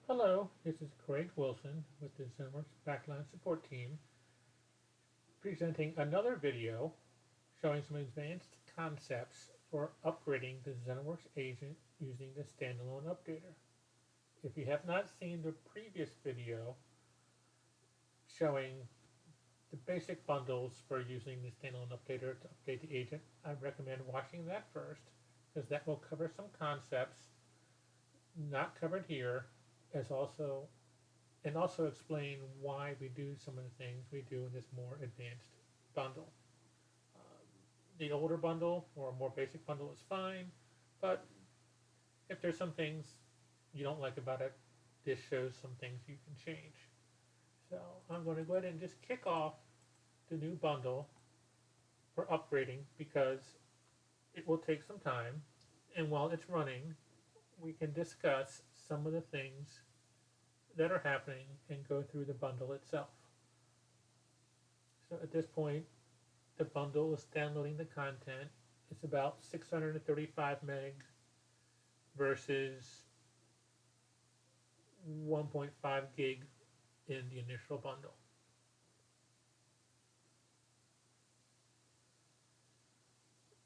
Hello, this is Craig Wilson with the ZENworks Backline Support Team, presenting another video showing some advanced concepts for upgrading the ZENworks agent using the standalone updater. If you have not seen the previous video showing the basic bundles for using the standalone updater to update the agent, I recommend watching that first, because that will cover some concepts not covered here, as also explain why we do some of the things we do in this more advanced bundle. The older bundle or a more basic bundle is fine, but if there's some things you don't like about it, this shows some things you can change. So I'm going to go ahead and just kick off the new bundle for upgrading, because it will take some time, and while it's running we can discuss some of the things that are happening and go through the bundle itself. So at this point, the bundle is downloading the content. It's about 635 megs versus 1.5 gig in the initial bundle.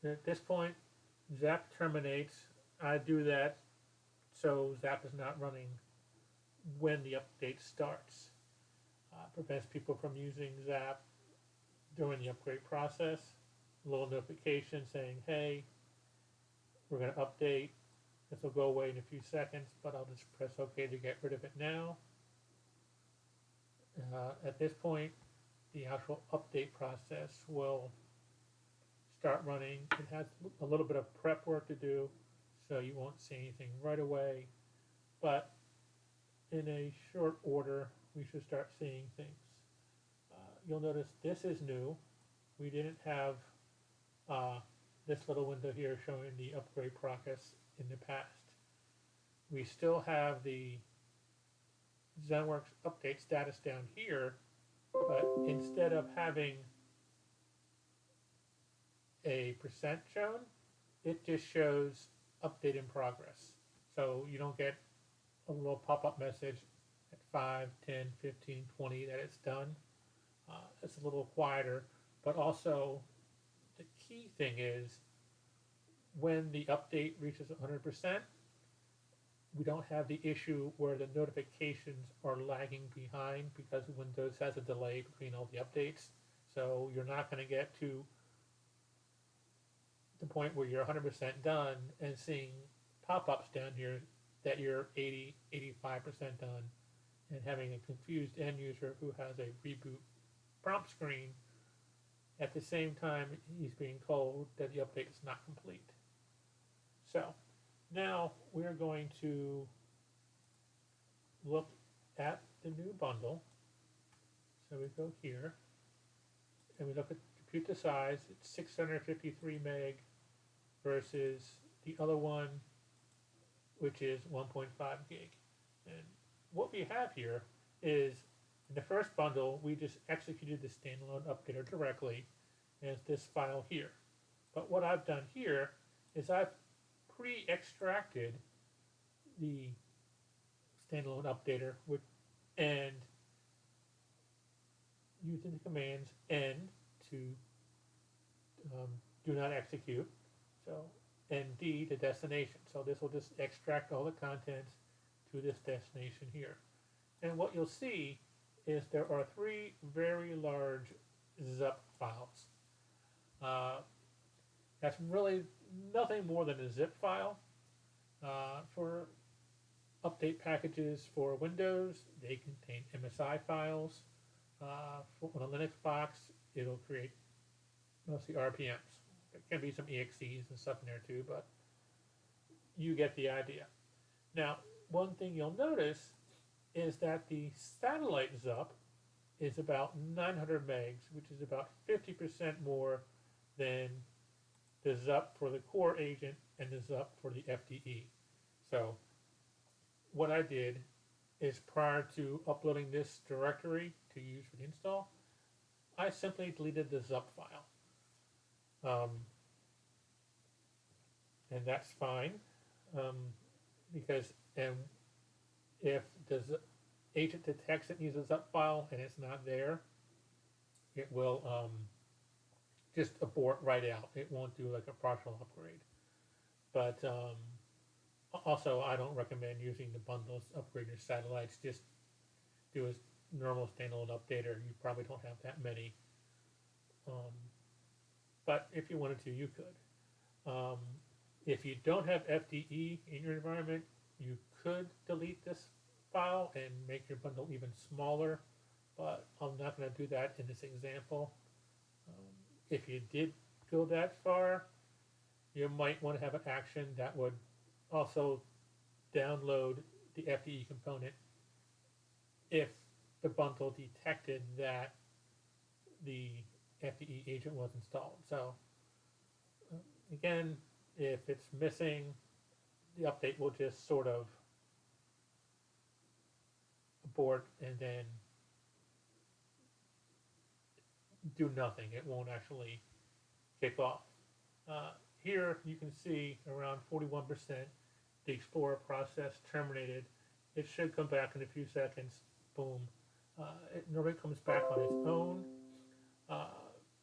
At this point, Zap terminates. I do that so Zap is not running when the update starts. Prevents people from using Zap during the upgrade process. A little notification saying, hey, we're going to update. This will go away in a few seconds, but I'll just press OK to get rid of it now. At this point, the actual update process will start running. It has a little bit of prep work to do, so you won't see anything right away, but in a short order we should start seeing things. You'll notice this is new. We didn't have this little window here showing the upgrade progress in the past. We still have the ZENworks update status down here, but instead of having a percent shown, it just shows update in progress. So you don't get a little pop-up message at 5, 10, 15, 20 that it's done. It's a little quieter, but also the key thing is when the update reaches 100%, we don't have the issue where the notifications are lagging behind, because Windows has a delay between all the updates. So you're not going to get to the point where you're 100% done and seeing pop-ups down here that you're 80, 85% done, and having a confused end user who has a reboot prompt screen at the same time he's being told that the update is not complete. So now we're going to look at the new bundle. So we go here and we look at compute the size. It's 653 meg versus the other one, which is 1.5 gig. And what we have here is, in the first bundle, we just executed the standalone updater directly as this file here. But what I've done here is I've pre-extracted the standalone updater and using the commands N to do not execute, so and D to destination. So this will just extract all the contents to this destination here. And what you'll see is there are 3 very large ZUP files. That's really nothing more than a zip file. For update packages for Windows, they contain MSI files. On a Linux box, it'll create mostly RPMs. There can be some EXEs and stuff in there too, but you get the idea. Now, one thing you'll notice is that the satellite ZUP is about 900 megs, which is about 50% more than the ZUP for the core agent and the ZUP for the FDE. So what I did is, prior to uploading this directory to use for the install, I simply deleted the ZUP file. And that's fine, because if the agent detects it needs a ZUP file and it's not there, it will just abort right out. It won't do like a partial upgrade. But also, I don't recommend using the bundles to upgrade your satellites. Just do a normal standalone updater. You probably don't have that many. Um, but if you wanted to, you could. If you don't have FDE in your environment, you could delete this file and make your bundle even smaller, but I'm not going to do that in this example. If you did go that far, you might want to have an action that would also download the FDE component if the bundle detected that the FDE agent was installed. So again, if it's missing, the update will just sort of abort and then do nothing. It won't actually kick off. Here you can see around 41%, the Explorer process terminated. It should come back in a few seconds. Boom. It normally comes back on its own,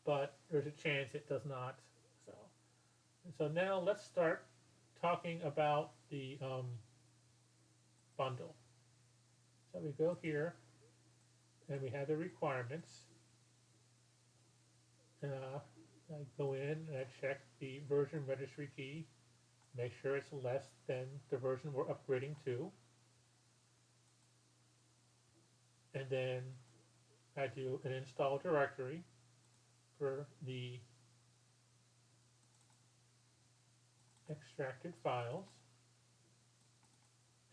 but there's a chance it does not. So now let's start talking about the bundle. So we go here and we have the requirements. I go in and I check the version registry key, make sure it's less than the version we're upgrading to. And then I do an install directory for the extracted files.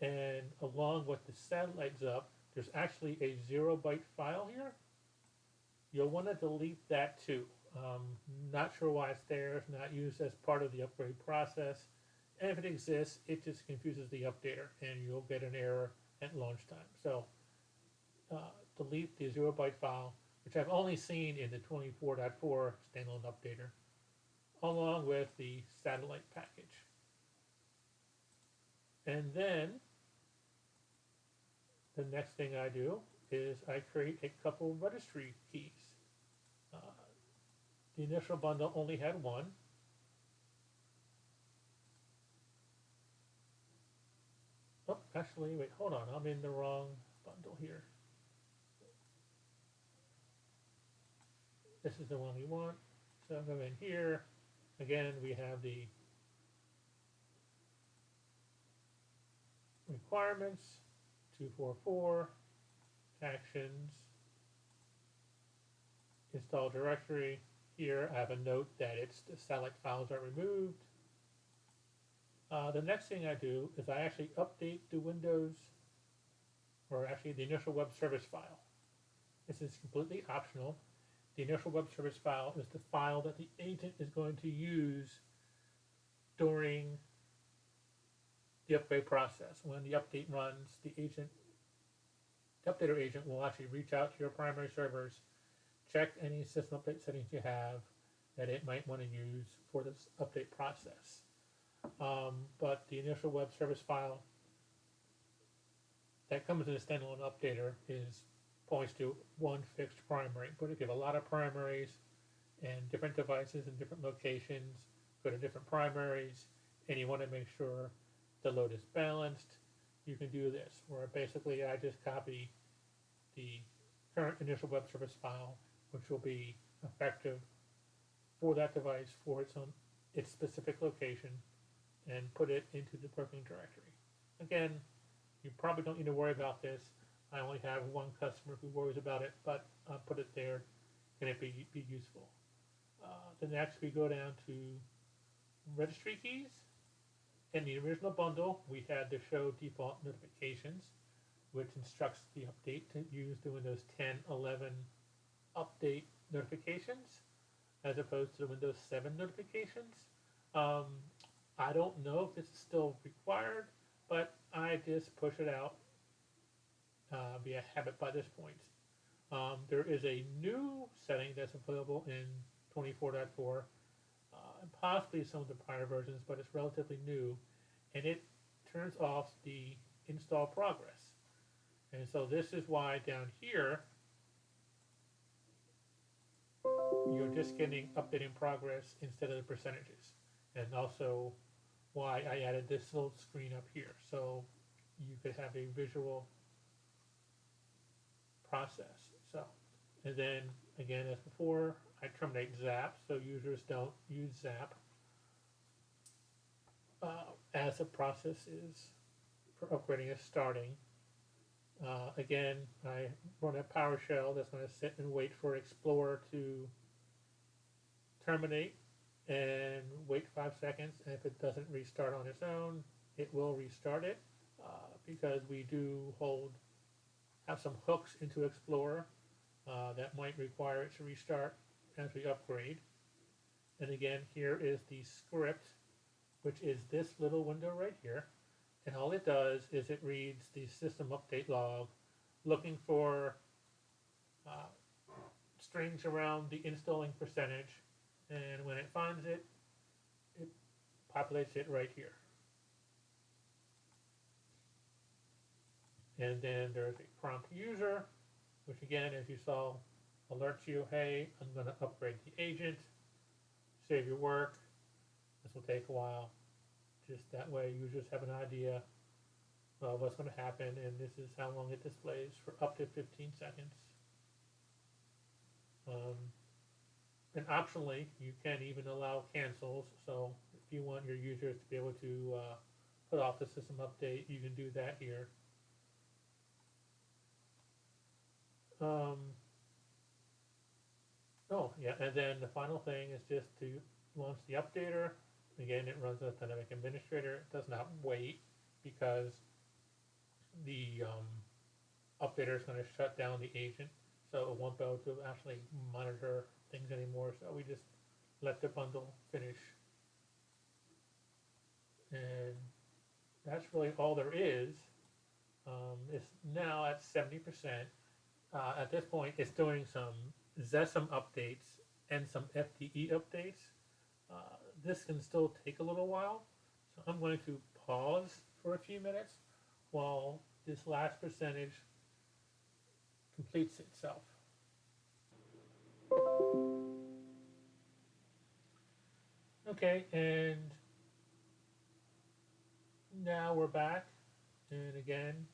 And along with the satellite ZUP, there's actually a 0-byte file here. You'll want to delete that too. Not sure why it's there. It's not used as part of the upgrade process. And if it exists, it just confuses the updater and you'll get an error at launch time. So delete the 0-byte file, which I've only seen in the 24.4 standalone updater, along with the satellite package. And then the next thing I do is I create a couple registry keys. The initial bundle only had one. Oh, actually, wait, hold on. I'm in the wrong bundle here. This is the one we want. So I'm in here. Again, we have the requirements, 244, actions, install directory. Here I have a note that the satellite files are removed. The next thing I do is I actually update the Windows, or actually the initial web service file. This is completely optional. The initial web service file is the file that the agent is going to use during the upgrade process. When the update runs, the updater agent will actually reach out to your primary servers, check any system update settings you have that it might want to use for this update process. But the initial web service file that comes in a standalone updater points to one fixed primary. But if you have a lot of primaries and different devices in different locations, go to different primaries, and you want to make sure the load is balanced, you can do this, where basically I just copy the current initial web service file, which will be effective for that device for its specific location, and put it into the working directory. Again, you probably don't need to worry about this. I only have one customer who worries about it, but I'll put it there. Can it be useful? Then next we go down to registry keys. In the original bundle, we had the show default notifications, which instructs the update to use the Windows 10, 11 update notifications, as opposed to the Windows 7 notifications. I don't know if this is still required, but I just push it out via habit by this point. There is a new setting that's available in 24.4, and possibly some of the prior versions, but it's relatively new, and it turns off the install progress. And so this is why down here, you're just getting update in progress instead of the percentages. And also why I added this little screen up here. So you could have a visual process. So, and then again, as before, I terminate zap, so users don't use zap as the process is for upgrading is starting. Again, I run a PowerShell that's going to sit and wait for Explorer to terminate and wait 5 seconds. And if it doesn't restart on its own, it will restart it because we do have some hooks into Explorer that might require it to restart as we upgrade. And again, here is the script, which is this little window right here. And all it does is it reads the system update log, looking for strings around the installing percentage. And when it finds it, it populates it right here. And then there's a prompt user, which again, as you saw, alerts you, hey, I'm going to upgrade the agent, save your work. This will take a while. Just that way users have an idea of what's going to happen, and this is how long it displays for up to 15 seconds. And optionally, you can even allow cancels. So if you want your users to be able to put off the system update, you can do that here. Oh, yeah, and then the final thing is just to launch the updater. Again, it runs as dynamic administrator. It does not wait because the updater is going to shut down the agent, so it won't be able to actually monitor things anymore. So we just let the bundle finish, and that's really all there is. It's now at 70%. At this point, it's doing some ZCM updates and some FTE updates. This can still take a little while, so I'm going to pause for a few minutes while this last percentage completes itself. Okay, and now we're back, and again,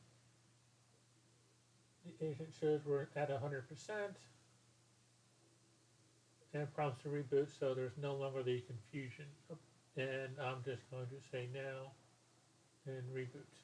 the agent shows we're at 100%, and prompts to reboot, so there's no longer the confusion. And I'm just going to say now and reboot.